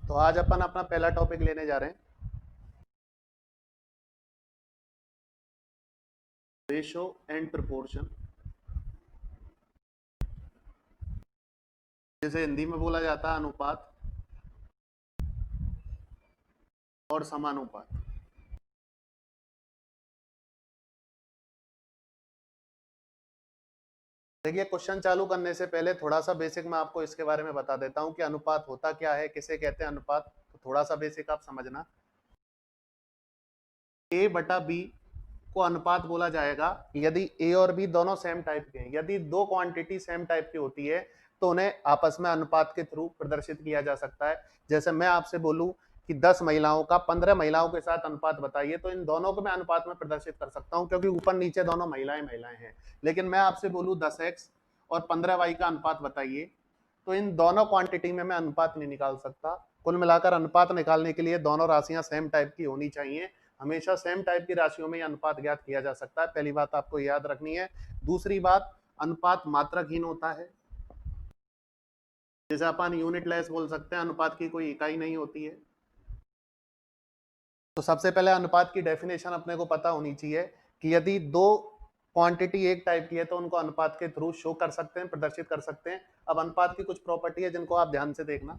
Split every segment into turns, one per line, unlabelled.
तो आज अपन अपना पहला टॉपिक लेने जा रहे हैं रेशो एंड प्रोपोर्शन, जिसे हिंदी में बोला जाता है अनुपात और समानुपात। देखिए, क्वेश्चन चालू करने से पहले थोड़ा सा बेसिक मैं आपको इसके बारे में बता देता हूं कि अनुपात होता क्या है, किसे कहते हैं अनुपात। तो थोड़ा सा बेसिक आप समझना। ए बटा बी को अनुपात बोला जाएगा यदि ए और बी दोनों सेम टाइप के हैं। यदि दो क्वांटिटी सेम टाइप की होती है तो उन्हें आपस में अनुपात के थ्रू प्रदर्शित किया जा सकता है। जैसे मैं आपसे बोलूं कि 10 महिलाओं का 15 महिलाओं के साथ अनुपात बताइए, तो इन दोनों को मैं अनुपात में प्रदर्शित कर सकता हूं क्योंकि ऊपर नीचे दोनों महिलाएं महिलाएं हैं। लेकिन मैं आपसे बोलूं 10x और 15y का अनुपात बताइए, तो इन दोनों क्वांटिटी में मैं अनुपात नहीं निकाल सकता। कुल मिलाकर अनुपात निकालने के लिए दोनों राशियां सेम टाइप की होनी चाहिए। हमेशा सेम टाइप की राशियों में अनुपात ज्ञात किया जा सकता है। पहली बात आपको याद रखनी है। दूसरी बात, अनुपात मात्रकहीन होता है, जैसे अपन यूनिटलेस बोल सकते हैं, अनुपात की कोई इकाई नहीं होती है। तो सबसे पहले अनुपात की डेफिनेशन अपने को पता होनी चाहिए कि यदि दो क्वांटिटी एक टाइप की है तो उनको अनुपात के थ्रू शो कर सकते हैं, प्रदर्शित कर सकते हैं। अब अनुपात की कुछ प्रॉपर्टी है जिनको आप ध्यान से देखना।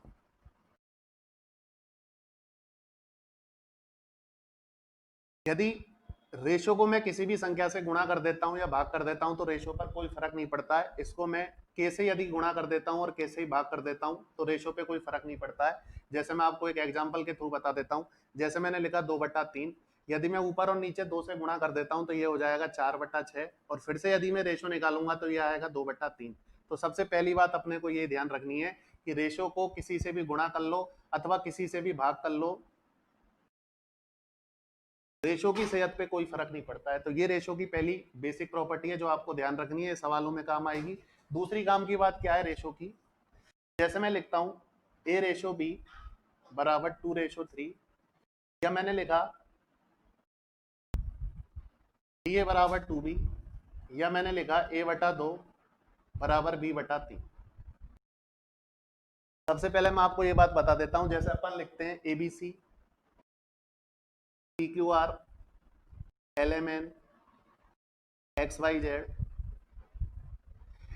यदि रेशो को मैं किसी भी संख्या से गुणा कर देता हूं या भाग कर देता हूं तो रेशो पर कोई फर्क नहीं पड़ता है। इसको मैं के से यदि गुणा कर देता हूं और के से ही भाग कर देता हूं तो रेशो पे कोई फर्क नहीं पड़ता है। जैसे मैं आपको एक एग्जांपल के थ्रू बता देता हूं। जैसे मैंने लिखा 2/3, यदि मैं ऊपर और नीचे 2 से गुणा कर देता हूं तो ये हो जाएगा 4/6, और फिर से यदि मैं रेशो निकालूंगा तो ये आएगा 2/3। तो सबसे पहली बात अपने को ये ध्यान रखनी है कि रेशो को किसी से भी गुणा कर लो अथवा किसी से भी भाग कर लो, रेशो की सेहत पे कोई फर्क नहीं पड़ता है। तो ये रेशो की पहली बेसिक प्रॉपर्टी है जो आपको ध्यान रखनी है, सवालों में काम आएगी। दूसरी काम की बात क्या है रेशो की, जैसे मैं लिखता हूं ए रेशो बी बराबर 2:3, या मैंने लिखा ए बराबर 2b, या मैंने लिखा a/2 बराबर b/3। सबसे पहले मैं आपको ये बात बता देता हूं, जैसे अपन लिखते हैं ABC, PQR, LMN, XYZ,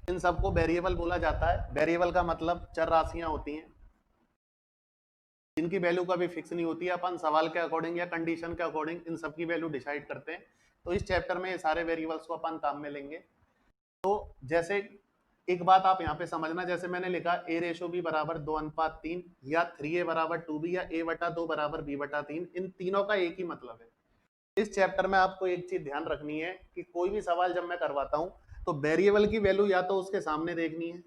इन सबको वेरिएबल बोला जाता है। वेरिएबल का मतलब चर राशियां होती हैं जिनकी वैल्यू कभी फिक्स नहीं होती है। अपन सवाल के अकॉर्डिंग या कंडीशन के अकॉर्डिंग इन सब की वैल्यू डिसाइड करते हैं। तो इस चैप्टर में ये सारे वेरिएबल्स को अपन काम में लेंगे। तो जैसे एक बात आप यहाँ पे समझना, जैसे मैंने लिखा a/b बराबर 2:3, या 3a बराबर 2b, या a/2 बराबर b/3, इन तीनों का एक ही मतलब है। इस चैप्टर में आपको एक चीज ध्यान रखनी है कि कोई भी सवाल जब मैं करवाता हूं तो वेरिएबल की वैल्यू या तो उसके सामने देखनी है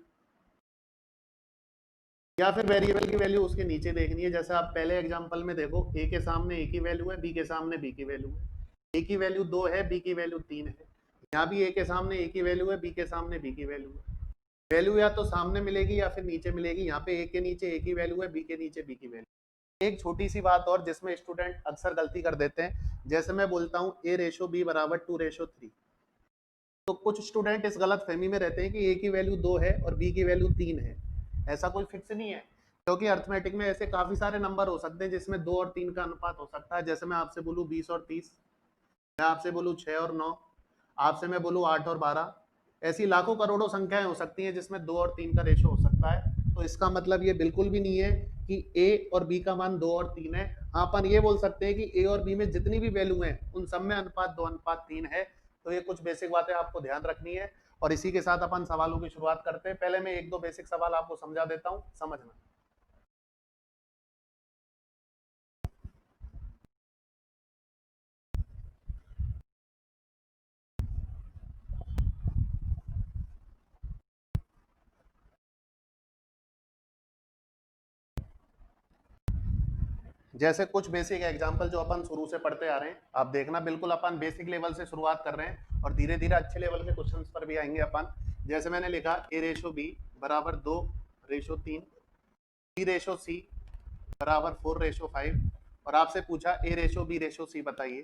या फिर वेरिएबल की वैल्यू उसके नीचे देखनी है। जैसे आप पहले एग्जांपल में देखो, ए के सामने ए की वैल्यू है, बी के सामने बी की वैल्यू है। ए की वैल्यू 2 है, बी की वैल्यू 3 है। यहाँ भी ए के सामने ए की वैल्यू है, बी के सामने बी की वैल्यू है। वैल्यू या तो सामने मिलेगी या फिर नीचे मिलेगी। यहाँ पे ए के नीचे ए की वैल्यू है, बी के नीचे बी की वैल्यू। एक छोटी सी बात और जिसमें स्टूडेंट अक्सर गलती कर देते हैं, जैसे मैं बोलता हूँ a/b बराबर 2:3, तो कुछ स्टूडेंट इस गलत फहमी में रहते हैं कि ए की वैल्यू 2 है और बी की वैल्यू 3 है। ऐसा कोई फिक्स नहीं है, क्योंकि अर्थमेटिक में ऐसे काफी सारे नंबर हो सकते हैं जिसमें 2 और 3 का अनुपात हो सकता है। जैसे मैं आपसे बोलूँ 20 और 30, मैं आपसे बोलूँ 6 और 9, आपसे मैं बोलूँ 8 और 12, ऐसी लाखों करोड़ों संख्याएं हो सकती हैं जिसमें 2 और 3 का रेशो हो सकता है। तो इसका मतलब ये बिल्कुल भी नहीं है कि ए और बी का मान 2 और 3 है। हाँ, अपन ये बोल सकते हैं कि ए और बी में जितनी भी वैल्यू है उन सब में अनुपात 2:3 है। तो ये कुछ बेसिक बातें आपको ध्यान रखनी है, और इसी के साथ अपन सवालों की शुरुआत करते हैं। पहले मैं एक दो बेसिक सवाल आपको समझा देता हूँ, समझना। जैसे कुछ बेसिक एग्जांपल जो अपन शुरू से पढ़ते आ रहे हैं, आप देखना, बिल्कुल अपन बेसिक लेवल से शुरुआत कर रहे हैं और धीरे धीरे अच्छे लेवल के क्वेश्चंस पर भी आएंगे अपन। जैसे मैंने लिखा a/b बराबर 2:3, b/c बराबर 4:5, और आपसे पूछा a/b/c बताइए।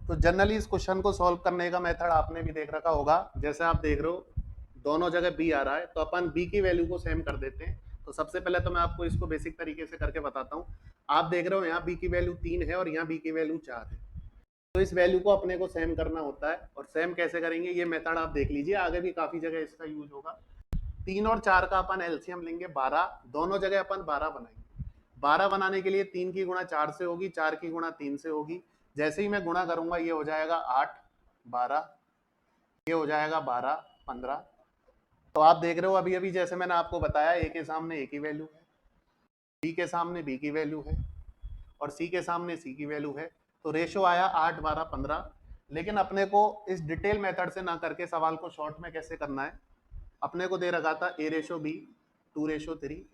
तो जनरली इस क्वेश्चन को सॉल्व करने का मेथड आपने भी देख रखा होगा। जैसे आप देख रहे हो दोनों जगह b आ रहा है, तो अपन b की वैल्यू को सेम कर देते हैं। तो सबसे पहले तो मैं आपको इसको बेसिक तरीके से करके बताता हूँ। आप देख रहे हो यहाँ बी की वैल्यू 3 है और यहाँ बी की वैल्यू 4 है। तो इस वैल्यू को अपने को सेम करना होता है, और सेम कैसे करेंगे ये मेथड आप देख लीजिए, आगे भी काफी जगह इसका यूज होगा। 3 और 4 का अपन एलसीएम लेंगे 12, दोनों जगह अपन 12 बनाएंगे। 12 बनाने के लिए 3 की गुणा 4 से होगी, 4 की गुणा 3 से होगी। जैसे ही मैं गुणा करूंगा ये हो जाएगा 8 12, ये हो जाएगा 12 15। तो आप देख रहे हो अभी अभी जैसे मैंने आपको बताया, ए के सामने ए की वैल्यू है, बी के सामने बी की वैल्यू है, और सी के सामने सी की वैल्यू है। तो रेशो आया 8 12 15। लेकिन अपने को इस डिटेल मेथड से ना करके सवाल को शॉर्ट में कैसे करना है, अपने को दे रखा था ए रेशो बी 2:3,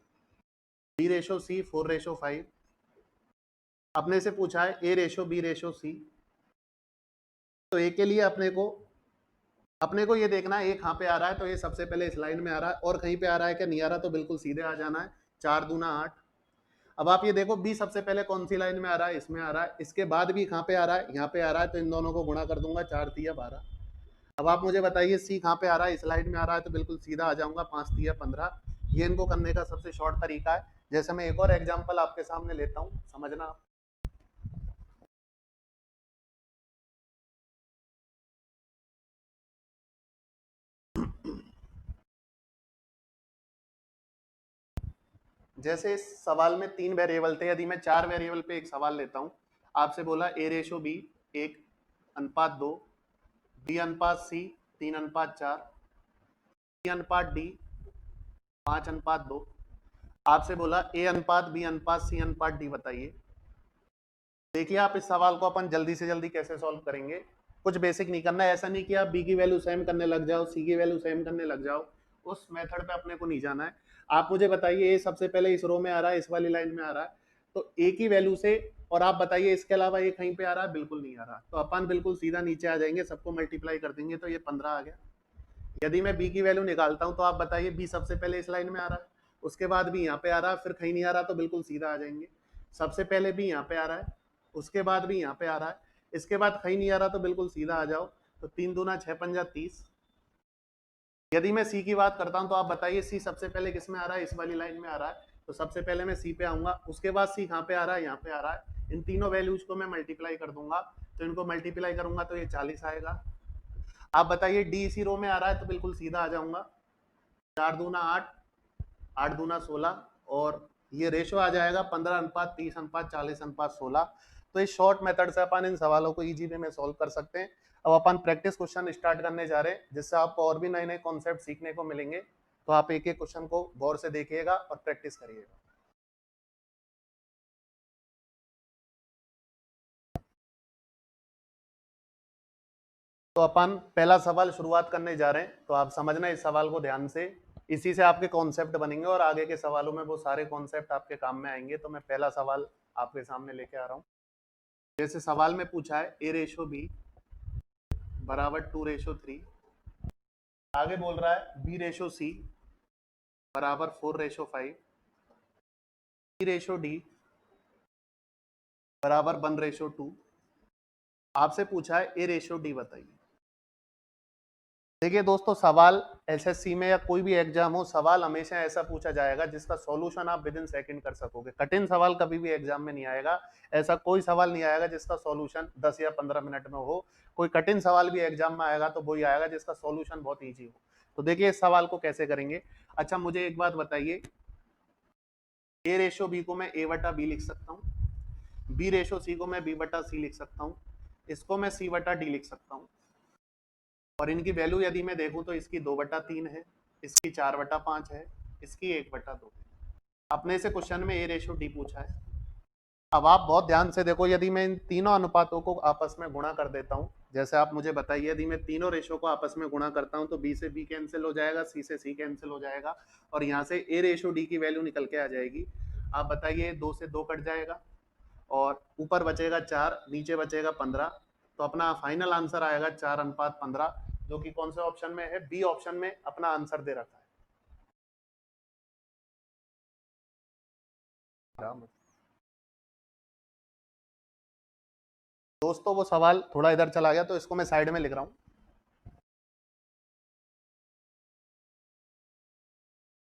बी रेशो सी 4:5। अपने से पूछा है ए रेशो बी रेशो सी। तो ए के लिए अपने को ये देखना है ए कहाँ पे आ रहा है, तो ये सबसे पहले इस लाइन में आ रहा है, और कहीं पे आ रहा है क्या, नहीं आ रहा, तो बिल्कुल सीधे आ जाना है। 4 दूना 8। अब आप ये देखो बी सबसे पहले कौन सी लाइन में आ रहा है, इसमें आ रहा है। इसके बाद भी कहाँ पे आ रहा है, यहाँ पे आ रहा है, तो इन दोनों को गुणा कर दूंगा, 4 तिया 12। अब आप मुझे बताइए सी कहाँ पे आ रहा है, इस लाइन में आ रहा है, तो बिल्कुल सीधा आ जाऊंगा, 5 तिया 15। ये इनको करने का सबसे शॉर्ट तरीका है। जैसे मैं एक और एग्जाम्पल आपके सामने लेता हूँ, समझना आप। जैसे इस सवाल में 3 वेरिएबल थे, यदि मैं 4 वेरिएबल पे एक सवाल लेता हूं, आपसे बोला ए रेशो बी 1:2, बी अनुपात सी 3:4, सी अनुपात डी 5:2। आपसे बोला ए अनुपात बी अनुपात सी अनुपात डी बताइए। देखिए आप इस सवाल को अपन जल्दी से जल्दी कैसे सॉल्व करेंगे। कुछ बेसिक नहीं करना है, ऐसा नहीं कि आप बी की वैल्यू सेम करने लग जाओ, सी की वैल्यू सेम करने लग जाओ, उस मेथड पे अपने को नहीं जाना है। आप मुझे बताइए ए सबसे पहले इस रो में आ रहा है, इस वाली लाइन में आ रहा है, तो ए की वैल्यू से, और आप बताइए इसके अलावा ये कहीं पे आ रहा है, बिल्कुल नहीं आ रहा, तो अपन बिल्कुल सीधा नीचे आ जाएंगे, सबको मल्टीप्लाई कर देंगे, तो ये 15 आ गया। यदि मैं बी की वैल्यू निकालता हूं, तो आप बताइए बी सबसे पहले इस लाइन में आ रहा है, उसके बाद भी यहाँ पे आ रहा है, फिर कहीं नहीं आ रहा, तो बिल्कुल सीधा आ जाएंगे। सबसे पहले भी यहाँ पे आ रहा है, उसके बाद भी यहाँ पे आ रहा है, इसके बाद कहीं नहीं आ रहा, तो बिल्कुल सीधा आ जाओ। तो 3 दूना 6 पंजा 30। यदि मैं सी की बात करता हूं, तो आप बताइए सी सबसे पहले किस में आ रहा है, इस वाली लाइन में आ रहा है, तो सबसे पहले मैं सी पे आऊंगा, उसके बाद सी कहाँ पे आ रहा है, यहाँ पे आ रहा है। इन तीनों वैल्यूज को मैं मल्टीप्लाई कर दूंगा, तो इनको मल्टीप्लाई करूंगा तो ये 40 आएगा। आप बताइए डी इसी रो में आ रहा है, तो बिल्कुल सीधा आ जाऊंगा, 4 दूना 8, 8 दूना 16, और ये रेशो आ जाएगा 15:30:40:16। तो इस शॉर्ट मेथड से अपन इन सवालों को इजी वे में सॉल्व कर सकते हैं। अब अपन प्रैक्टिस क्वेश्चन स्टार्ट करने जा रहे हैं, जिससे आपको और भी नए नए कॉन्सेप्ट सीखने को मिलेंगे। तो आप एक एक क्वेश्चन को गौर से देखिएगा और प्रैक्टिस करिएगा। तो अपन पहला सवाल शुरुआत करने जा रहे हैं, तो आप समझना इस सवाल को ध्यान से, इसी से आपके कॉन्सेप्ट बनेंगे और आगे के सवालों में वो सारे कॉन्सेप्ट आपके काम में आएंगे। तो मैं पहला सवाल आपके सामने लेके आ रहा हूँ। जैसे सवाल में पूछा है ए रेशो बी बराबर 2:3, आगे बोल रहा है बी रेशो सी बराबर 4:5, सी रेशो डी बराबर 1:2। आपसे पूछा है ए रेशो डी बताइए। देखिए दोस्तों, सवाल एसएससी में या कोई भी एग्जाम हो, सवाल हमेशा ऐसा पूछा जाएगा जिसका सॉल्यूशन आप विद इन सेकंड कर सकोगे। कठिन सवाल कभी भी एग्जाम में नहीं आएगा। ऐसा कोई सवाल नहीं आएगा जिसका सॉल्यूशन 10 या 15 मिनट में हो। कोई कठिन सवाल भी एग्जाम में आएगा तो वही आएगा जिसका सॉल्यूशन बहुत ईजी हो। तो देखिए इस सवाल को कैसे करेंगे। अच्छा मुझे एक बात बताइए, ए रेशो बी को मैं ए बटा बी लिख सकता हूँ, बी रेशो सी को मैं बी बटा सी लिख सकता हूँ, इसको मैं सी बटा डी लिख सकता हूँ, और इनकी वैल्यू यदि मैं देखूं तो इसकी 2/3 है, इसकी 4/5 है, इसकी 1/2 है। अपने से क्वेश्चन में ए रेशो डी पूछा है। अब आप बहुत ध्यान से देखो, यदि मैं इन तीनों अनुपातों को आपस में गुणा कर देता हूं, जैसे आप मुझे बताइए यदि मैं तीनों रेशो को आपस में गुणा करता हूं, तो बी से बी कैंसिल हो जाएगा, सी से सी कैंसिल हो जाएगा, और यहाँ से ए रेशो डी की वैल्यू निकल के आ जाएगी। आप बताइए 2 से 2 कट जाएगा, और ऊपर बचेगा 4, नीचे बचेगा 15। तो अपना फाइनल आंसर आएगा 4:15, जो कि कौन से ऑप्शन में है, बी ऑप्शन में अपना आंसर दे रखा है। दोस्तों वो सवाल थोड़ा इधर चला गया, तो इसको मैं साइड में लिख रहा हूं।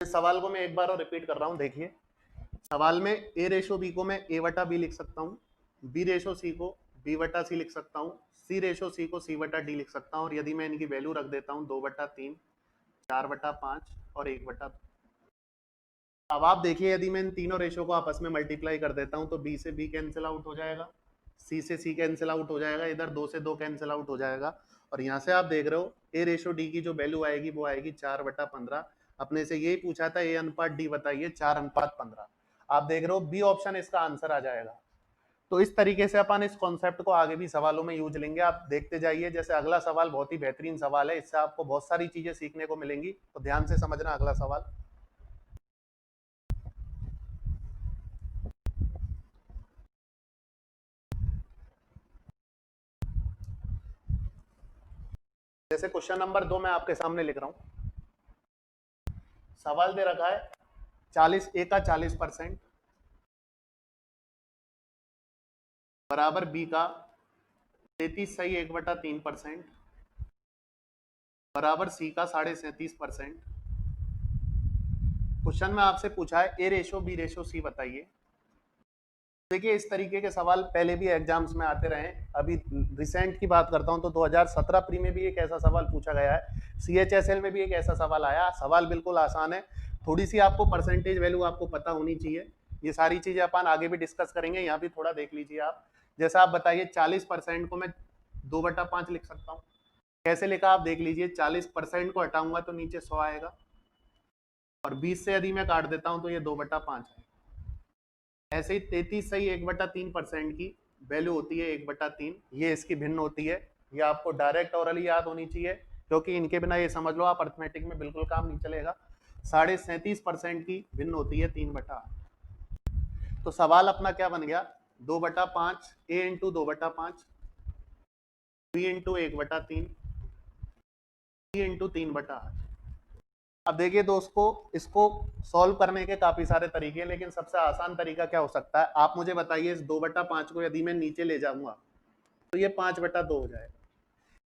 सवाल को मैं एक बार और रिपीट कर रहा हूँ, देखिए सवाल में ए रेशो बी को मैं ए बटा बी लिख सकता हूँ, बी रेशो सी को बी बटा सी लिख सकता हूँ, सी रेशो सी को सी बटा डी लिख सकता हूँ, और यदि मैं इनकी वैल्यू रख देता हूँ 2/3, 4/5 और 1/2। अब आप देखिए यदि मैं इन तीनों रेशो को आपस में मल्टीप्लाई कर देता हूँ तो बी से बी कैंसिल आउट हो जाएगा, सी से सी कैंसिल आउट हो जाएगा, इधर 2 से 2 कैंसिल आउट हो जाएगा, और यहाँ से आप देख रहे हो ए रेशो डी की जो वैल्यू आएगी वो आएगी 4/15। अपने से यही पूछा था ए अनुपात डी बताइए, 4:15। आप देख रहे हो बी ऑप्शन इसका आंसर आ जाएगा। तो इस तरीके से अपन इस कॉन्सेप्ट को आगे भी सवालों में यूज लेंगे, आप देखते जाइए। जैसे अगला सवाल बहुत ही बेहतरीन सवाल है, इससे आपको बहुत सारी चीजें सीखने को मिलेंगी, तो ध्यान से समझना अगला सवाल। जैसे क्वेश्चन नंबर 2 मैं आपके सामने लिख रहा हूं। सवाल दे रखा है 40 ए का 40% बराबर बी का 33 सही 1/3% बराबर सी का 37.5%। क्वेश्चन में आपसे पूछा है ए रेशो बी रेशो सी बताइए। देखिए इस तरीके के सवाल पहले भी एग्जाम्स में आते रहे। अभी रिसेंट की बात करता हूं तो 2017 प्री में भी एक ऐसा सवाल पूछा गया है, CHSL में भी एक ऐसा सवाल आया। सवाल बिल्कुल आसान है, थोड़ी सी आपको परसेंटेज वैल्यू आपको पता होनी चाहिए। ये सारी चीजें अपन आगे भी डिस्कस करेंगे, यहाँ भी थोड़ा देख लीजिए आप। जैसा आप बताइए 40% को मैं 2/5 लिख सकता हूँ। कैसे लिखा आप देख लीजिए, 40% को हटाऊंगा तो नीचे 100 आएगा, और 20 से यदि मैं काट देता हूं तो ये 2/5 है। ऐसे ही 33 सही 1/3% की वैल्यू होती है 1/3, ये इसकी भिन्न होती है। ये आपको डायरेक्ट ऑरली याद होनी चाहिए, क्योंकि इनके बिना ये समझ लो आप अर्थमेटिक में बिल्कुल काम नहीं चलेगा। 37.5% की भिन्न होती है 3/8। तो सवाल अपना क्या बन गया, 2/5 a into 2/5 b into 1/3 c into 3/8। अब देखिए दोस्तों, इसको सॉल्व करने के काफी सारे तरीके हैं, लेकिन सबसे आसान तरीका क्या हो सकता है, आप मुझे बताइए इस 2/5 को यदि मैं नीचे ले जाऊंगा तो ये 5/2 हो जाएगा।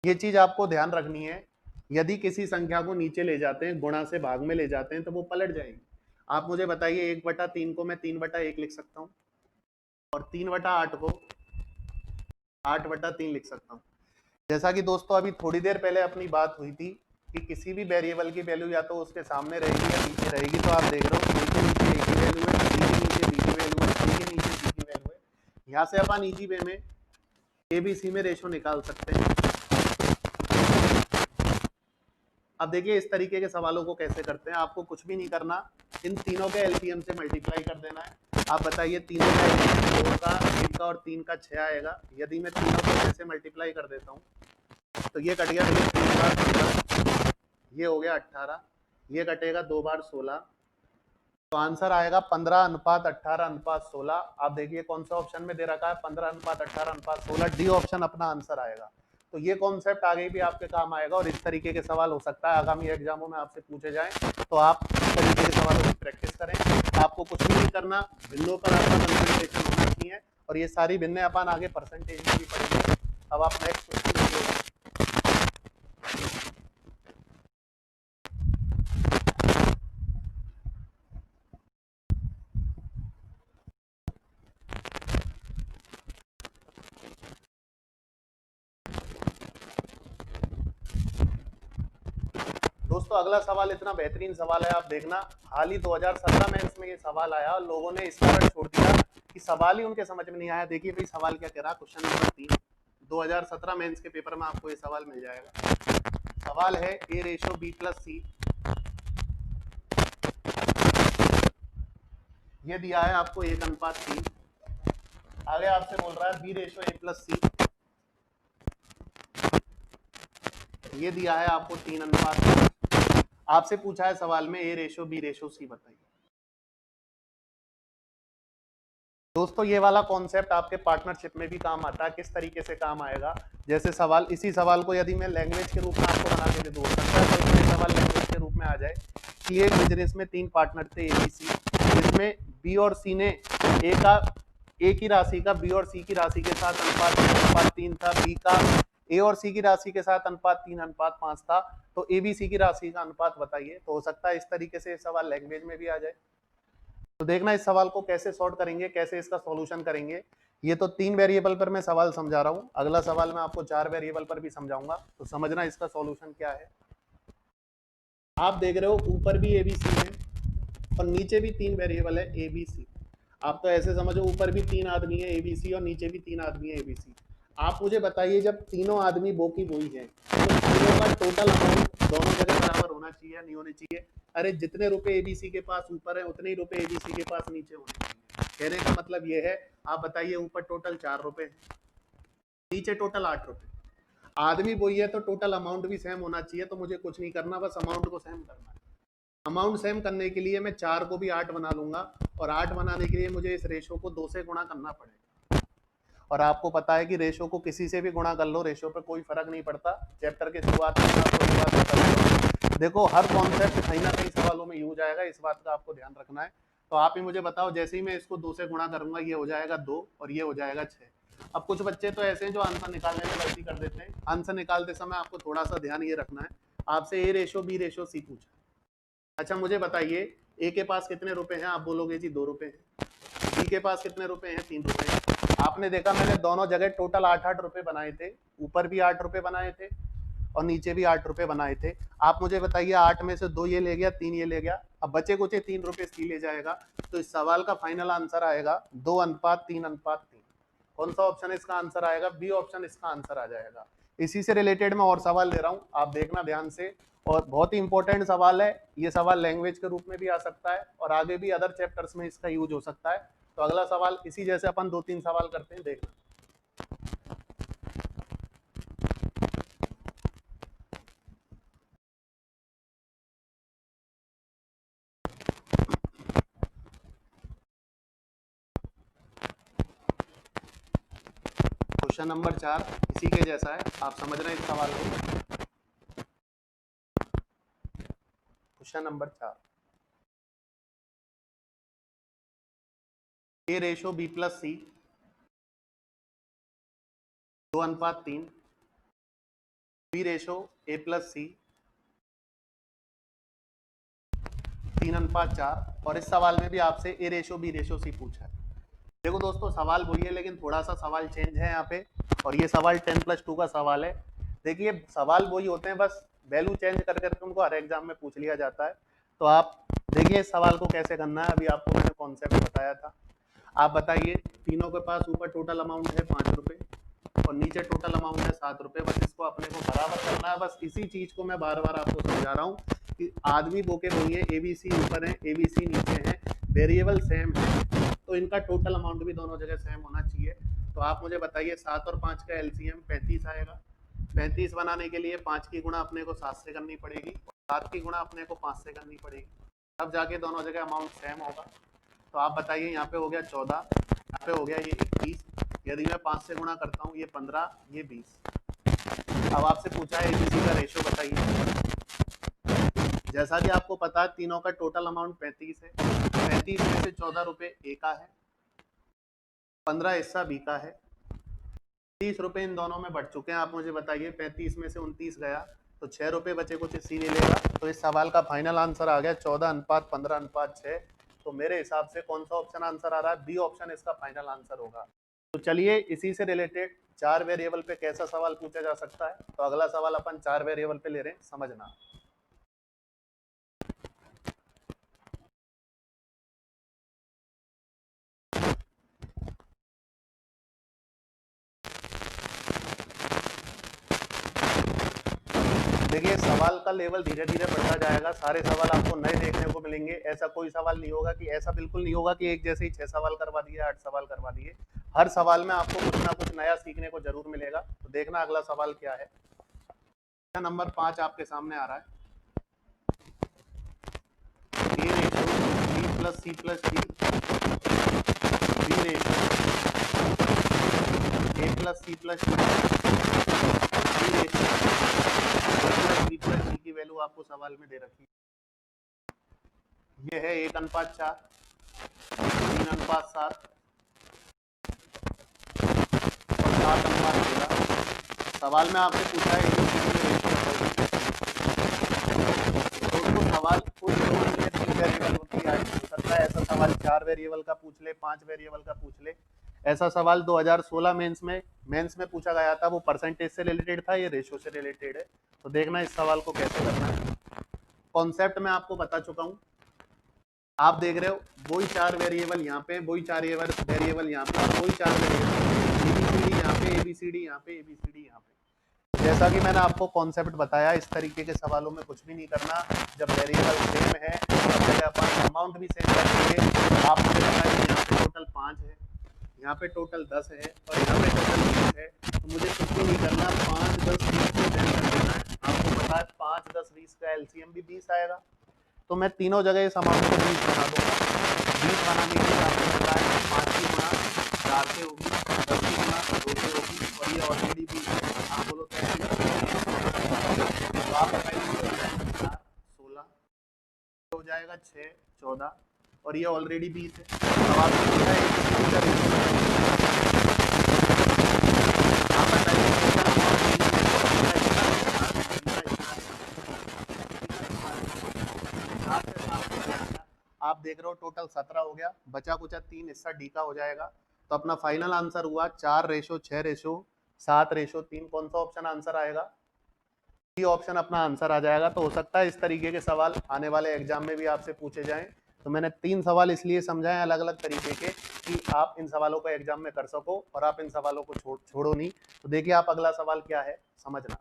ये चीज आपको ध्यान रखनी है, यदि किसी संख्या को नीचे ले जाते हैं, गुणा से भाग में ले जाते हैं, तो वो पलट जाएगी। आप मुझे बताइए 1/3 को मैं 3/1 लिख सकता हूँ, और 3/8 को 8/3 लिख सकता हूँ। जैसा कि दोस्तों अभी थोड़ी देर पहले अपनी बात हुई थी कि किसी भी वेरिएबल की वैल्यू या तो उसके सामने रहेगी या नीचे रहेगी, तो आप देख रहे हो ए के नीचे ए की वैल्यू है, बी के नीचे बी की वैल्यू है, सी के नीचे सी की वैल्यू है। यहाँ से अपन इजी वे में ए बी सी में रेशो निकाल सकते हैं। अब देखिए इस तरीके के सवालों को कैसे करते हैं, आपको कुछ भी नहीं करना, इन तीनों के एलसीएम से मल्टीप्लाई कर देना है। आप बताइए तीनों का एलसीएम 2 का 1 का और 3 का 6 आएगा। यदि मैं तीनों को ऐसे मल्टीप्लाई कर देता हूँ तो ये कट गया 3 बार 15, ये हो गया 18, ये कटेगा 2 बार 16, तो आंसर आएगा 15:18:16। आप देखिए कौन सा ऑप्शन में दे रखा है, 15:18:16, डी ऑप्शन अपना आंसर आएगा। तो ये कॉन्सेप्ट आगे भी आपके काम आएगा, और इस तरीके के सवाल हो सकता है आगामी एग्जामों में आपसे पूछे जाएं, तो आप इस तरीके के सवालों की प्रैक्टिस करें। आपको कुछ भी नहीं करना, भिन्नों पर आपका कंसंट्रेशन होना चाहिए, और ये सारी भिन्नें अपन आगे परसेंटेज में भी पढ़ेंगे। अब आप नेक्स्ट क्वेश्चन देखिएगा। दोस्तों अगला सवाल इतना बेहतरीन सवाल है, आप देखना। हाल ही 2017 में इसमें ये सवाल आया और लोगों ने इस कारण छोड़ दिया कि सवाल ही उनके समझ में नहीं आया। देखिए भाई सवाल क्या कह रहा है, क्वेश्चन नंबर 3 2017 मेंस के पेपर में आपको ये सवाल मिल जाएगा। सवाल है ए रेशो बी प्लस सी, ये दिया है आपको 1:3। आगे आपसे बोल रहा है बी रेशो ए प्लस सी, ये दिया है आपको 3:5। आपसे पूछा है सवाल में ए रेशो बी रेशो सी बताइए। दोस्तों ये वाला कॉन्सेप्ट आपके पार्टनरशिप में भी काम आता है। किस तरीके से काम आएगा, जैसे सवाल, इसी सवाल को यदि मैं लैंग्वेज के रूप में आपको बना के दे दूं, सवाल लैंग्वेज के रूप में आ जाए कि एक बिजनेस में 3 पार्टनर थे ए बी सी, जिसमें बी और सी ने ए की राशि का बी और सी की राशि के साथ अनुपात 3 था, बी का ए और सी की राशि के साथ अनुपात 3:5 था, तो ए बी सी की राशि का अनुपात बताइए। तो हो सकता है इस तरीके से सवाल लैंग्वेज में भी आ जाए। तो देखना इस सवाल को कैसे सॉल्व करेंगे, कैसे इसका सॉल्यूशन करेंगे। ये तो 3 वेरिएबल पर मैं सवाल समझा रहा हूँ, अगला सवाल मैं आपको 4 वेरिएबल पर भी समझाऊंगा, तो समझना इसका सॉल्यूशन क्या है। आप देख रहे हो ऊपर भी एबीसी है और नीचे भी 3 वेरिएबल है एबीसी। आप तो ऐसे समझो ऊपर भी 3 आदमी है एबीसी और नीचे भी 3 आदमी है एबीसी। आप मुझे बताइए जब तीनों आदमी बो की बोई है तो तीनों का टोटल अमाउंट दोनों जगह बराबर होना चाहिए या नहीं होनी चाहिए। अरे जितने रुपए एबीसी के पास ऊपर है उतने ही रुपए एबीसी के पास नीचे होने चाहिए। कहने का मतलब ये है, आप बताइए ऊपर टोटल 4 रुपए है, नीचे टोटल 8 रुपए। आदमी वही है तो टोटल अमाउंट भी सेम होना चाहिए। तो मुझे कुछ नहीं करना, बस अमाउंट को सेम करना है। अमाउंट सेम करने के लिए मैं 4 को भी 8 बना लूंगा और 8 बनाने के लिए मुझे इस रेशो को 2 से गुणा करना पड़ेगा। और आपको पता है कि रेशो को किसी से भी गुणा कर लो, रेशो पर कोई फर्क नहीं पड़ता। चैप्टर के शुरुआत में आपको ये बात बता दूं। देखो हर कॉन्सेप्ट कहीं ना कहीं सवालों में यूज आएगा, इस बात का आपको ध्यान रखना है। तो आप ही मुझे बताओ, जैसे ही मैं इसको 2 से गुणा करूंगा ये हो जाएगा 2 और ये हो जाएगा 6। अब कुछ बच्चे तो ऐसे हैं जो आंसर निकालने में गलती कर देते हैं। आंसर निकालते समय आपको थोड़ा सा ध्यान ये रखना है, आपसे A ratio B ratio C पूछा। अच्छा मुझे बताइए ए के पास कितने रुपए हैं, आप बोलोगे जी 2 रुपए हैं। बी के पास कितने रुपए हैं, 3 रुपए हैं। आपने देखा मैंने दोनों जगह टोटल 8-8 रुपए बनाए थे, ऊपर भी 8 रुपए बनाए थे और नीचे भी 8 रुपए बनाए थे। आप मुझे बताइए 8 में से 2 ये ले गया, 3 ये ले गया, अब बचे कुछ 3 रुपए सी ले जाएगा। तो इस सवाल का फाइनल आंसर आएगा 2:3:3। कौन सा ऑप्शन इसका आंसर आएगा, बी ऑप्शन इसका आंसर आ जाएगा। इसी से रिलेटेड मैं और सवाल ले रहा हूं, आप देखना ध्यान से। और बहुत ही इंपॉर्टेंट सवाल है ये, सवाल लैंग्वेज के रूप में भी आ सकता है और आगे भी अदर चैप्टर्स में इसका यूज हो सकता है। तो अगला सवाल इसी जैसे अपन 2-3 सवाल करते हैं, देखना। क्वेश्चन नंबर 4 इसी के जैसा है, आप समझ रहे हैं इस सवाल को। Question number 4, A ratio B plus C 2:3, B ratio A plus C 3:4। और इस सवाल में भी आपसे A ratio B ratio C पूछा है। देखो दोस्तों सवाल वही है लेकिन थोड़ा सा सवाल चेंज है यहाँ पे, और ये सवाल 10+2 का सवाल है। देखिए सवाल वही होते हैं, बस वैल्यू चेंज कर करके उनको हर एग्जाम में पूछ लिया जाता है। तो आप देखिए इस सवाल को कैसे करना है, अभी आपको मैंने कॉन्सेप्ट बताया था। आप बताइए तीनों के पास ऊपर टोटल अमाउंट है 5 रुपए और नीचे टोटल अमाउंट है 7 रुपए। बस इसको अपने को बराबर करना है। बस इसी चीज को मैं बार बार आपको समझा रहा हूँ कि आदमी बोके बोलिए एबीसी ऊपर है एबीसी नीचे है, वेरिएबल सेम है, तो इनका टोटल अमाउंट भी दोनों जगह सेम होना चाहिए। तो आप मुझे बताइए 7 और 5 का एलसीएम 35 आएगा। 35 बनाने के लिए 5 की गुणा अपने को 7 से करनी पड़ेगी, 7 की गुणा अपने को 5 से करनी पड़ेगी, तब जाके दोनों जगह अमाउंट सेम होगा। तो आप बताइए यहाँ पे हो गया 14, यहाँ पे हो गया ये 21। यदि मैं 5 से गुणा करता हूँ ये 15, ये 20। अब आपसे पूछा है एबीसी का रेशो बताइए। जैसा कि आपको पता है तीनों का टोटल अमाउंट 35 है। 35 में से 14 रुपए ए का है, 15 हिस्सा बी का है, 30 रुपए इन दोनों में बढ़ चुके हैं। आप मुझे बताइए 35 में से 29 गया तो 6 रुपए बचे, कुछ सी नहीं लेगा। तो इस सवाल का फाइनल आंसर आ गया 14:15:6। तो मेरे हिसाब से कौन सा ऑप्शन आंसर आ रहा है, बी ऑप्शन इसका फाइनल आंसर होगा। तो चलिए इसी से रिलेटेड 4 वेरिएबल पे कैसा सवाल पूछा जा सकता है। तो अगला सवाल अपन 4 वेरिएबल पे ले रहे हैं, समझना। देखिए सवाल का लेवल धीरे धीरे बढ़ता जाएगा, सारे सवाल आपको नए देखने को मिलेंगे। ऐसा कोई सवाल नहीं होगा कि, ऐसा बिल्कुल नहीं होगा कि एक जैसे ही 6 सवाल करवा दिए 8 सवाल करवा दिए। हर सवाल में आपको कुछ ना कुछ नया सीखने को जरूर मिलेगा। तो देखना अगला सवाल क्या है। नंबर 5 आपके सामने आ रहा है, A ratio B plus C plus D, B ratio A plus C plus D, B ratio B plus C की वैल्यू आपको सवाल में दे रखी है। ये है 1:4, 3:7 और 7:13। सवाल में आपसे पूछा है दोस्तों, सवाल कुछ लोगों के 3 वेरिएबल होती है, हो सकता है ऐसा सवाल 4 वेरिएबल का पूछ ले, 5 वेरिएबल का पूछ ले। ऐसा सवाल 2016 मेंस में पूछा गया था, वो परसेंटेज से रिलेटेड था, ये रेशो से रिलेटेड है। तो देखना इस सवाल को कैसे करना है। कॉन्सेप्ट मैं आपको बता चुका हूँ, आप देख रहे हो वही 4 वेरिएबल यहाँ पे, वही 4 वेरिएबल यहाँ पे, वही 4 वेरिएबल यहाँ पे, एबीसीडी यहाँ पे, एबीसीडी यहाँ पे। जैसा कि मैंने आपको कॉन्सेप्ट बताया, इस तरीके के सवालों में कुछ भी नहीं करना। जब वेरिएबल सेम है तब पहले अपन अमाउंट भी सेम करेंगे। आप मुझे बताइए यहाँ पे टोटल 5 है, यहाँ पे टोटल 10 है और यहाँ पे टोटल 20 है, तो मुझे कुछ भी नहीं करना, 5 10 20 को ऐड कर देना है। आपको पता है 5 10 20 का एलसीएम भी 20 आएगा, तो मैं तीनों जगह इस अमाउंट को 20 बना दूंगा। 20 बनाने के लिए आपको पता है 5 की गुणा 4 से होगी, 10 की गुणा 2 से होगी और ये ऑलरेडी 20 है। आप बोलो तो आप बताइए 4 16 हो जाएगा, 6 14 और ये ऑलरेडी 20 है। अब आपको पूछा है आप बताइए आप देख रहे हो टोटल 17 हो गया, बचा कुचा 3 हिस्सा डी का हो जाएगा। तो अपना फाइनल आंसर हुआ 4:6:7:3। कौन सा ऑप्शन आंसर आएगा? डी ऑप्शन अपना आंसर आ जाएगा। तो हो सकता है इस तरीके के सवाल आने वाले एग्जाम में भी आपसे पूछे जाएं। तो मैंने 3 सवाल इसलिए समझाए अलग अलग तरीके के कि आप इन सवालों को एग्जाम में कर सको और आप इन सवालों को छोड़ो नहीं। तो देखिए आप अगला सवाल क्या है समझना।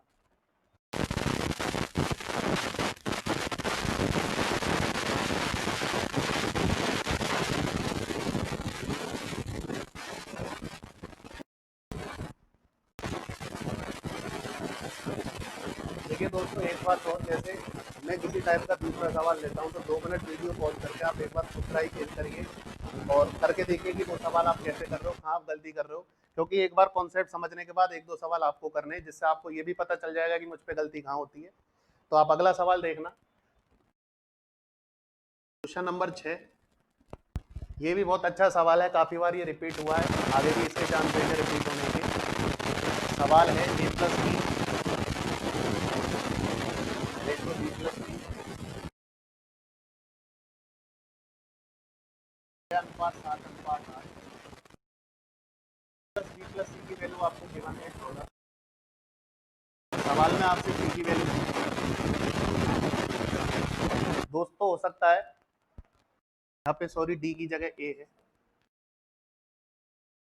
देखिए दोस्तों, एक बात और, जैसे मैं किसी टाइप का दूसरा सवाल लेता हूँ तो 2 मिनट वीडियो पॉज करके आप एक बार खुद ट्राई करिए और करके देखिए कि वो सवाल आप कैसे कर रहे हो, कहाँ आप गलती कर रहे हो। क्योंकि एक बार कॉन्सेप्ट समझने के बाद 1-2 सवाल आपको करने हैं, जिससे आपको ये भी पता चल जाएगा कि मुझ पे गलती कहाँ होती है। तो आप अगला सवाल देखना, क्वेश्चन नंबर 6। ये भी बहुत अच्छा सवाल है, काफी बार ये रिपीट हुआ है, आगे भी इसके चांस है रिपीट होने के। सवाल है a + b ratio b + c अनुपात 7:8 प्लस b + c की वैल्यू आपको गिवन है 14। सवाल में आपसे c की वैल्यू दोस्तों, हो सकता है यहाँ पे सॉरी डी की जगह ए है।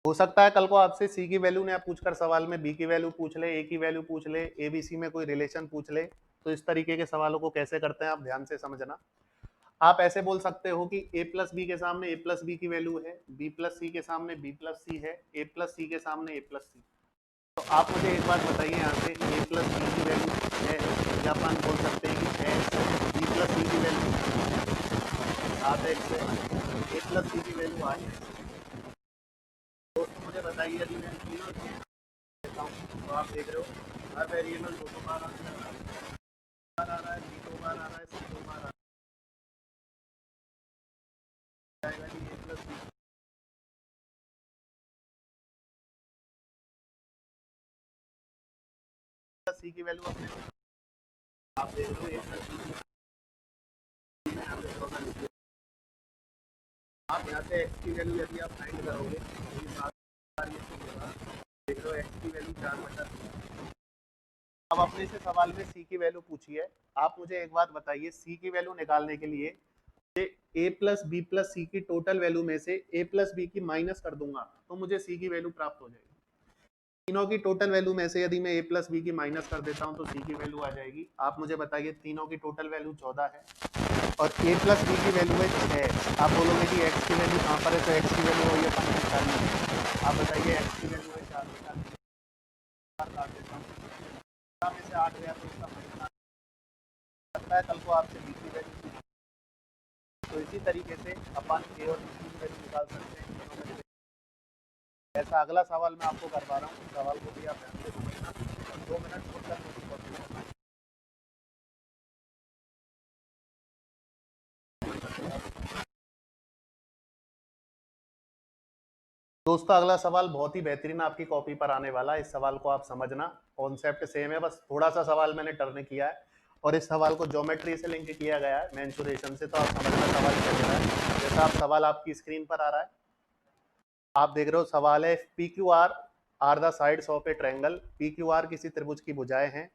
हो सकता है कल को आपसे सी की वैल्यू ने पूछकर सवाल में बी की वैल्यू पूछ ले, ए की वैल्यू पूछ ले, ए बी सी में कोई रिलेशन पूछ ले। तो इस तरीके के सवालों को कैसे करते हैं आप ध्यान से समझना। आप ऐसे बोल सकते हो कि a + b के सामने a + b की वैल्यू है, b + c के सामने b + c है, a + c के सामने a + c। तो आप मुझे एक बात बताइए, यहाँ से a + b की वैल्यू है या अपन बोल सकते हैं कि है, b + c की वैल्यू 7x है, a + c की वैल्यू 8 है। दोस्तों मुझे बताइए, यदि मैं तीनों देता हूँ तो आप देख रहे हो हर वेरिएबल 2 बार आ रहा है, b 2 बार आ रहा है, c 2 बार आ जाएगा कि a + b सी की वैल्यू अपने आप देख लो, a + b आप यहाँ से x की वैल्यू यदि आप फाइंड करोगे तो ये 7 बार ये होगा। देख लो x की वैल्यू 4/3। अब अपने से सवाल में c की वैल्यू पूछी है। आप मुझे एक बात बताइए, c की वैल्यू निकालने के लिए a + b + c की टोटल वैल्यू में से a + b की माइनस कर दूंगा तो मुझे c की वैल्यू प्राप्त हो जाएगी। तीनों की टोटल वैल्यू में से यदि मैं a + b की माइनस कर देता हूं तो c की वैल्यू आ जाएगी। आप मुझे बताइए, तीनों की टोटल वैल्यू 14 है और a + b की वैल्यू है 6। आप बोलोगे कि x की वैल्यू कहाँ पर है, तो x की वैल्यू वही है 45। आप बताइए x की वैल्यू है 4 काट देता हूँ में से 8 गया तो इसका मतलब लगता है कल को आपसे b की वैल्यू। तो इसी तरीके से अपन a और b की वैल्यू निकाल सकते हैं। ऐसा अगला सवाल मैं आपको करवा रहा हूँ, सवाल को भी आप ध्यान से समझना और 2 मिनट खुद करना। दोस्तों अगला सवाल बहुत ही बेहतरीन आपकी कॉपी पर आने वाला है, इस सवाल को आप समझना कॉन्सेप्ट सेम है, बस थोड़ा सा सवाल मैंने टर्न किया है और इस सवाल को ज्योमेट्री से लिंक किया गया है मेंसुरेशन से, तो आप समझना सवाल क्या दे रहा है। जैसा आप सवाल आपकी स्क्रीन पर आ रहा है, आप देख रहे हो सवाल है P Q R the sides of a triangle. P Q R किसी त्रिभुज की भुजाएं हैं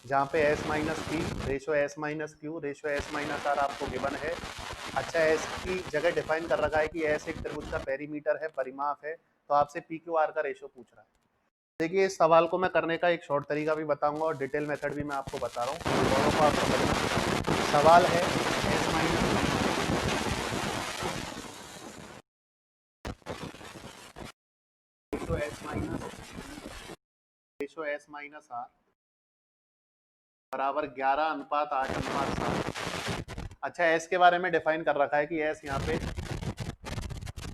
जहाँ पे S minus P ratio S minus Q ratio S minus R आपको गिवन है। अच्छा, एस की जगह डिफाइन कर रखा है कि एस एक त्रिभुज का पेरीमीटर है, परिमाप है, तो आपसे पी क्यू आर का रेशो पूछ रहा है। देखिए इस सवाल को मैं करने का एक शॉर्ट तरीका भी बताऊंगा और डिटेल मेथड भी मैं आपको बता रहा हूँ, दोनों को आप समझना। सवाल है S minus ratio S minus R बराबर 11:8:7। अच्छा, एस के बारे में डिफाइन कर रखा है कि एस यहाँ पे,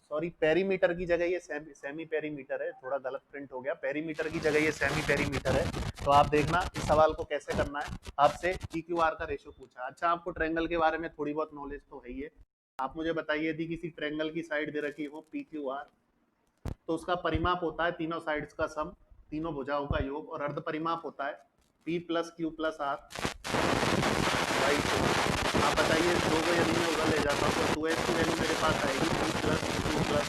सॉरी पेरीमीटर की जगह ये सेमी पेरीमीटर है, थोड़ा गलत प्रिंट हो गया, पेरीमीटर की जगह ये सेमी पेरीमीटर है। तो आप देखना इस सवाल को कैसे करना है, आपसे पी क्यू आर का रेशो पूछा। अच्छा, आपको ट्रायंगल के बारे में थोड़ी बहुत नॉलेज तो है ही है। आप मुझे बताइए यदि किसी ट्रायंगल की साइड दे रखी हो पी क्यू आर, तो उसका परिमाप होता है तीनों साइड्स का सम, तीनों भुजाओं का योग, और अर्ध परिमाप होता है P plus Q plus R by 4। आप बताइए दो को यदि मैं उधर ले जाता हूँ तो 2s की वैल्यू मेरे पास आएगी पी प्लस क्यू प्लस।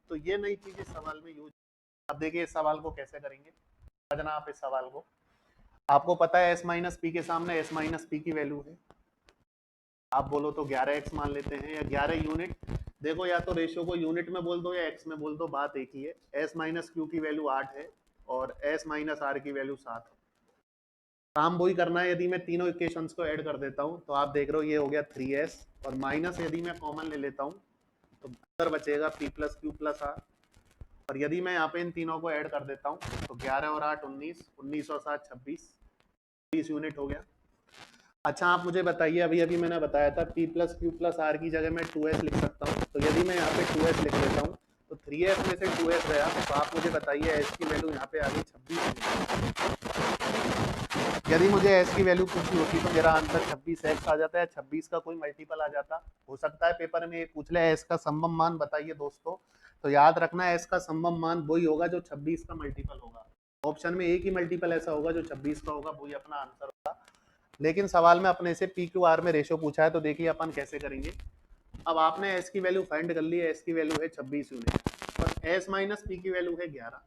तो ये नई चीज इस सवाल में यूज। अब देखिए इस सवाल को कैसे करेंगे, समझना आप इस सवाल को। आपको पता है एस माइनस पी के सामने एस माइनस पी की वैल्यू है, आप बोलो तो 11x मान लेते हैं या 11 यूनिट। देखो या तो रेशियो को यूनिट में बोल दो या x में बोल दो, बात एक ही है। s माइनस क्यू की वैल्यू 8 है और s माइनस आर की वैल्यू 7 है। काम वही करना है। यदि मैं तीनों इक्वेशंस को ऐड कर देता हूँ तो आप देख रहे हो ये हो गया 3s, और माइनस यदि मैं कॉमन ले लेता हूँ तो अंदर बचेगा p plus Q plus R, और यदि मैं यहाँ पे इन तीनों को ऐड कर देता हूँ तो 11 और 8 19, 19 और 7 26, 20 यूनिट हो गया। अच्छा, आप मुझे बताइए अभी अभी मैंने बताया था p plus Q plus R की जगह मैं 2s लिख सकता हूँ, तो यदि मैं यहाँ पे 2s लिख लेता हूँ तो 3s में से 2s गया, तो आप मुझे बताइए s की वैल्यू यहाँ पे आ गई 26। यदि मुझे s की वैल्यू पूछी होती तो मेरा आंसर 26x आ जाता है, 26 का कोई मल्टीपल आ जाता। हो सकता है पेपर में एक पूछ ले s का संभव मान बताइए दोस्तों, तो याद रखना s का संभव मान वही होगा जो 26 का मल्टीपल होगा। ऑप्शन में एक ही मल्टीपल ऐसा होगा जो 26 का होगा, वही अपना आंसर होगा। लेकिन सवाल में अपने से पी क्यू आर में रेशो पूछा है, तो देखिए अपन कैसे करेंगे। अब आपने एस की वैल्यू फाइंड कर ली है, एस की वैल्यू है 26 यूनिट और एस माइनस पी की वैल्यू है 11।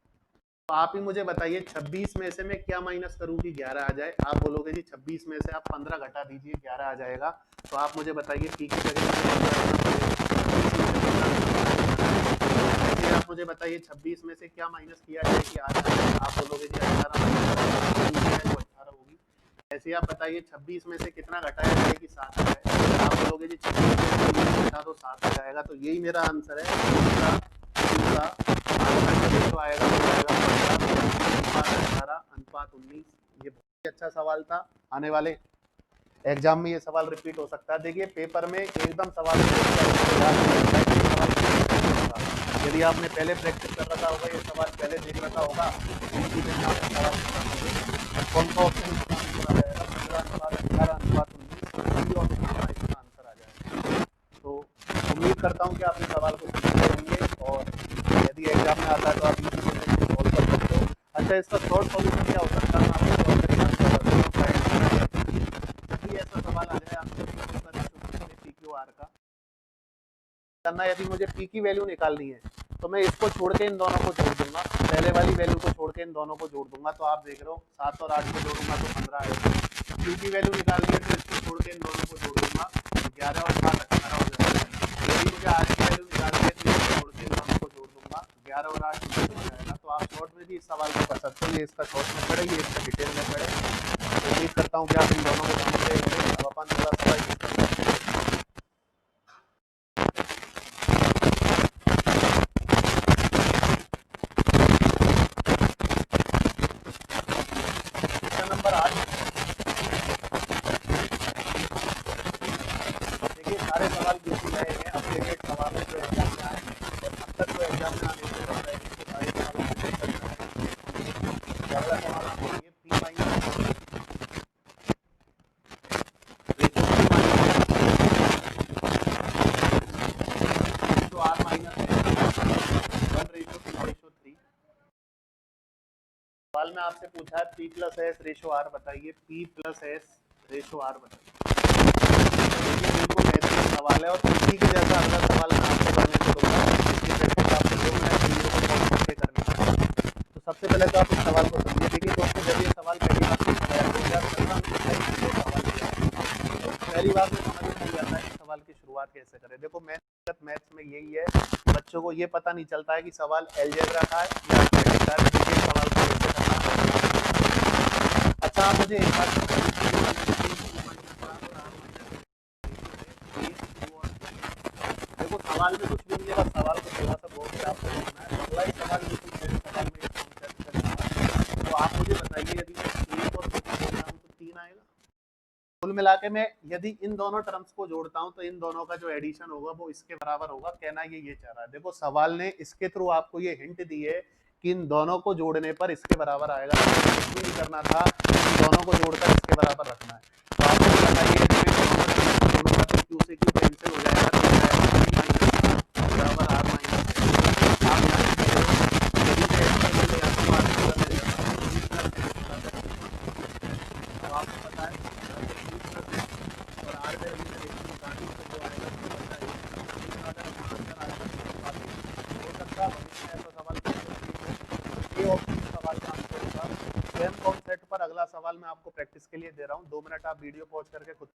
तो आप ही मुझे बताइए 26 में से मैं क्या माइनस करूँ कि 11 आ जाए। आप बोलोगे जी 26 में से आप 15 घटा दीजिए 11 आ जाएगा। तो आप मुझे बताइए पी की जगह आप मुझे बताइए 26 में से क्या माइनस किया जाए कि आ जाए। आप बोलोगे जी 18 होगी। ऐसे आप बताइए 26 में से कितना घटाया जाए कि 7 आ जाए। आप बोलोगे जी 26 में से घटा दो 7 आ जाएगा। तो यही मेरा आंसर है। तो आएगा 18:19। ये बहुत अच्छा सवाल था, आने वाले एग्जाम में ये सवाल रिपीट हो सकता है। देखिए पेपर में एकदम सवाल यदि आपने पहले प्रैक्टिस कर रखा होगा, ये सवाल पहले देख रखा होगा, कौन सा ऑप्शन आंसर आ जाएगा। तो उम्मीद करता हूँ कि आप इस सवाल को समझ होंगे और यदि एग्जाम में आता है तो आप इसी से सॉल्व कर सकते हो। अच्छा, इसका शॉर्ट सॉल्यूशन क्या हो सकता है, ऐसा सवाल आ जाए आपसे PQR का करना, यदि मुझे P की वैल्यू निकालनी है तो मैं इसको छोड़ के इन दोनों को जोड़ दूंगा, पहले वाली वैल्यू को छोड़ के इन दोनों को जोड़ दूंगा। तो आप देख रहे हो 7 और 8 को जोड़ूंगा तो 15 आएगा। Q की वैल्यू निकालनी है तो इसको छोड़ के इन दोनों को जोड़ दूंगा, 11 और 7 18 हो जाएगा। यदि मुझे R की वैल्यू निकालनी है तो इसको छोड़ के इन दोनों को जोड़ दूंगा, 11 और 8 हो जाएगा। तो आप शॉर्ट में भी इस सवाल को कर सकते हो। ये इसका शॉर्ट में पड़े, ये इसका डिटेल में पड़े। उम्मीद करता हूँ कि आप इन दोनों को समझ गए होंगे। अब अपन थोड़ा नंबर 8 देखिए, सारे सवाल पूछे गए हैं, अपडेटेड सवाल है जो एग्जाम में आए हैं और अब तक जो एग्जाम में आने से पहले सारे सवाल P minus R minus 1 ratio 2 ratio 3 सवाल में आपसे पूछा है P plus S ratio R बताइए, P plus S ratio R बताइए। बिल्कुल ऐसा सवाल है और इसी के जैसा अगला सवाल मैं आपको करने को दूंगा, इसकी प्रैक्टिस आपको 2 मिनट वीडियो को पॉज करके करनी है। तो सबसे पहले तो आप इस सवाल को समझिए। देखिए दोस्तों, जब ये सवाल पहली बार पूछा गया 2017 में पहली बार में समझ में नहीं आता है कि सवाल की शुरुआत कैसे करें। देखो मैथ्स में यही है, बच्चों को ये पता नहीं चलता है कि सवाल अलजेब्रा का है या अरिथमेटिक का है। देखिए सवाल को कैसे करना है। अच्छा, आप मुझे एक बात देखो, सवाल में कुछ भी नहीं है, सवाल को थोड़ा सा बहुत से आपको देखना है। अगला ही सवाल बिल्कुल मेरे सवाल में कॉन्सेप्ट है। तो आप मुझे बताइए, यदि मैं 1 और 2 को जोड़ रहा हूँ तो 3 आएगा। कुल मिला के मैं यदि इन दोनों टर्म्स को जोड़ता हूं तो इन दोनों का जो एडिशन होगा वो इसके बराबर होगा। कहना ये चाह रहा है। देखो सवाल ने इसके थ्रू आपको ये हिंट दी है कि इन दोनों को जोड़ने पर इसके बराबर आएगा। कुछ भी नहीं करना था, इन दोनों को जोड़कर इसके बराबर रखना है। तो आपको बताइए, यदि मैं दोनों टर्म्स को जोड़ूंगा तो क्यू से क्यू कैंसिल हो जाएगा, तो बराबर आर माइनस। आपको पता है और आर में सवाल का आंसर होगा। सेम कॉन्सेप्ट पर अगला सवाल मैं आपको प्रैक्टिस के लिए दे रहा हूँ। 2 मिनट आप वीडियो पॉज करके खुद